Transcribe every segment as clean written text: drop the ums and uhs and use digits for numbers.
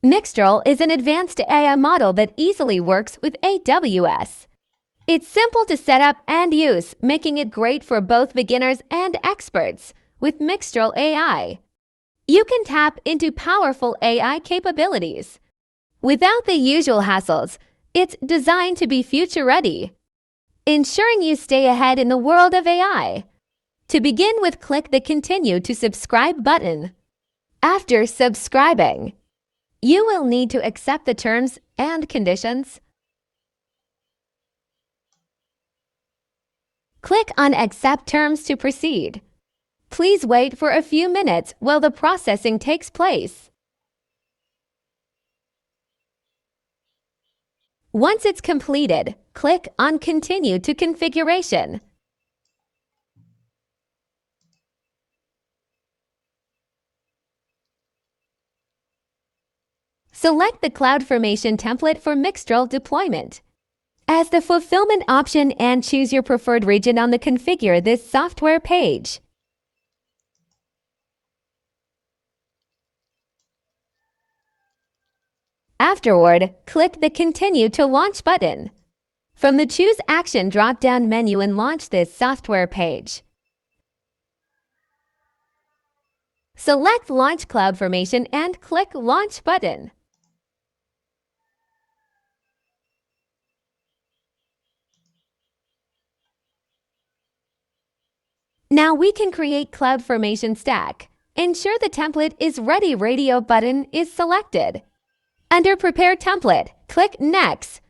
Mixtral is an advanced AI model that easily works with AWS. It's simple to set up and use, making it great for both beginners and experts with Mixtral AI. You can tap into powerful AI capabilities. Without the usual hassles, it's designed to be future-ready, ensuring you stay ahead in the world of AI. To begin with, click the Continue to Subscribe button. After subscribing, you will need to accept the terms and conditions. Click on Accept Terms to proceed. Please wait for a few minutes while the processing takes place. Once it's completed, click on Continue to Configuration. Select the CloudFormation template for Mixtral deployment as the fulfillment option and choose your preferred region on the Configure this software page. Afterward, click the Continue to Launch button from the Choose Action drop-down menu and launch this software page. Select Launch CloudFormation and click Launch button. Now we can create CloudFormation stack. Ensure the template is ready radio button is selected. Under Prepare Template, click Next.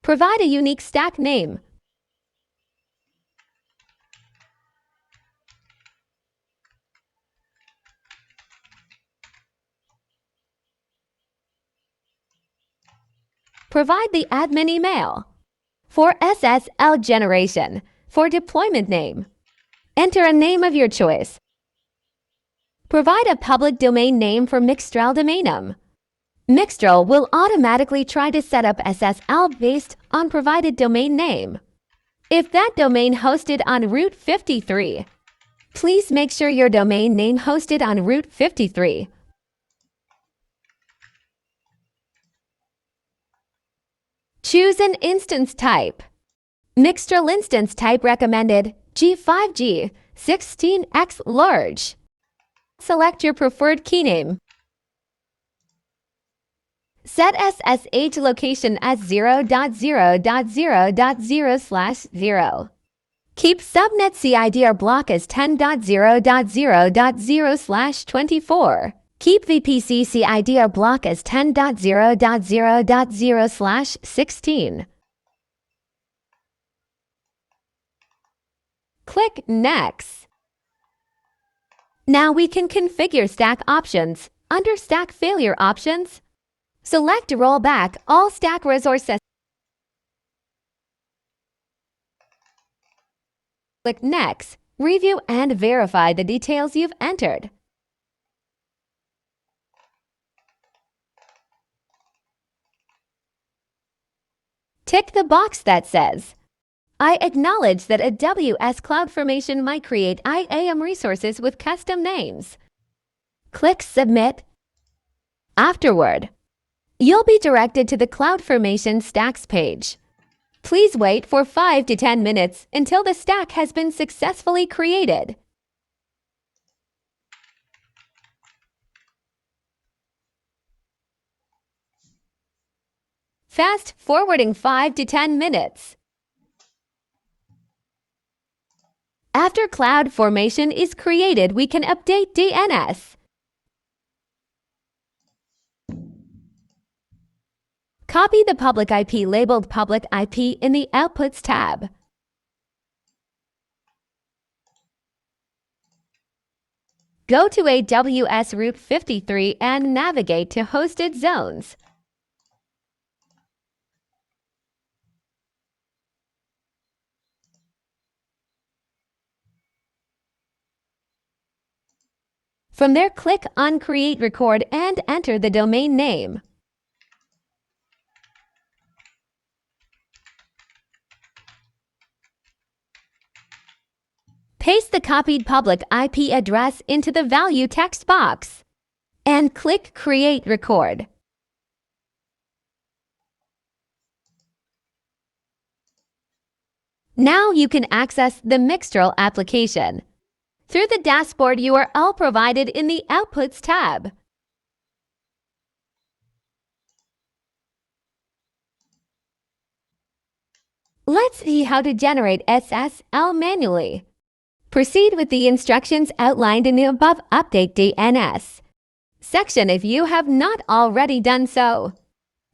Provide a unique stack name. Provide the admin email. For SSL generation, for deployment name, enter a name of your choice. Provide a public domain name for Mixtral domainum. Mixtral will automatically try to set up SSL based on provided domain name. If that domain hosted on Route 53, please make sure your domain name hosted on Route 53. Choose an instance type. Mixtral instance type recommended G5G 16x large. Select your preferred key name. Set SSH location as 0.0.0.0/0. Keep subnet CIDR block as 10.0.0.0/24. Keep VPC CIDR block as 10.0.0.0/16. Click Next. Now we can configure stack options. Under Stack Failure Options, select Rollback all stack resources. Click Next. Review and verify the details you've entered. Tick the box that says, I acknowledge that AWS CloudFormation might create IAM resources with custom names. Click Submit. Afterward, you'll be directed to the CloudFormation Stacks page. Please wait for 5 to 10 minutes until the stack has been successfully created. Fast forwarding 5 to 10 minutes. After CloudFormation is created, we can update DNS. Copy the public IP labeled Public IP in the Outputs tab. Go to AWS Route 53 and navigate to Hosted Zones. From there, click on Create Record and enter the domain name. Paste the copied public IP address into the value text box and click Create Record. Now you can access the Mixtral application through the dashboard URL provided in the Outputs tab. Let's see how to generate SSL manually. Proceed with the instructions outlined in the above Update DNS section if you have not already done so.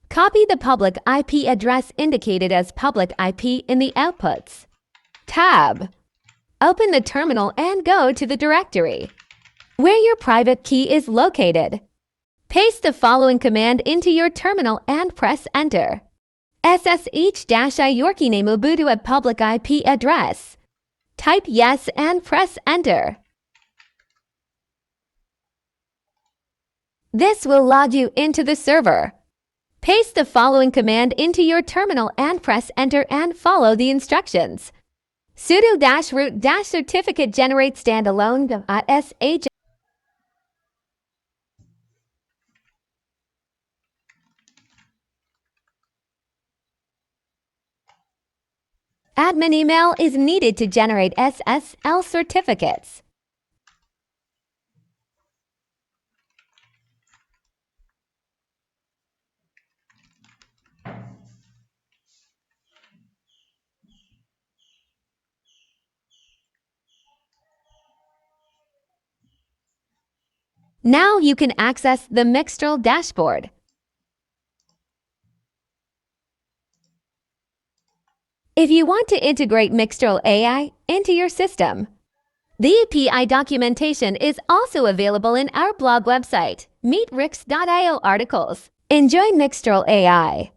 Copy the public IP address indicated as public IP in the Outputs tab. Open the terminal and go to the directory where your private key is located. Paste the following command into your terminal and press Enter. SSH-I your key name Ubuntu at public IP address. Type yes and press Enter. This will log you into the server. Paste the following command into your terminal and press Enter and follow the instructions. sudo-root-certificate generate standalone.sh. Admin email is needed to generate SSL certificates. Now you can access the Mixtral dashboard. If you want to integrate Mixtral AI into your system, the API documentation is also available in our blog website, meetrix.io articles. Enjoy Mixtral AI.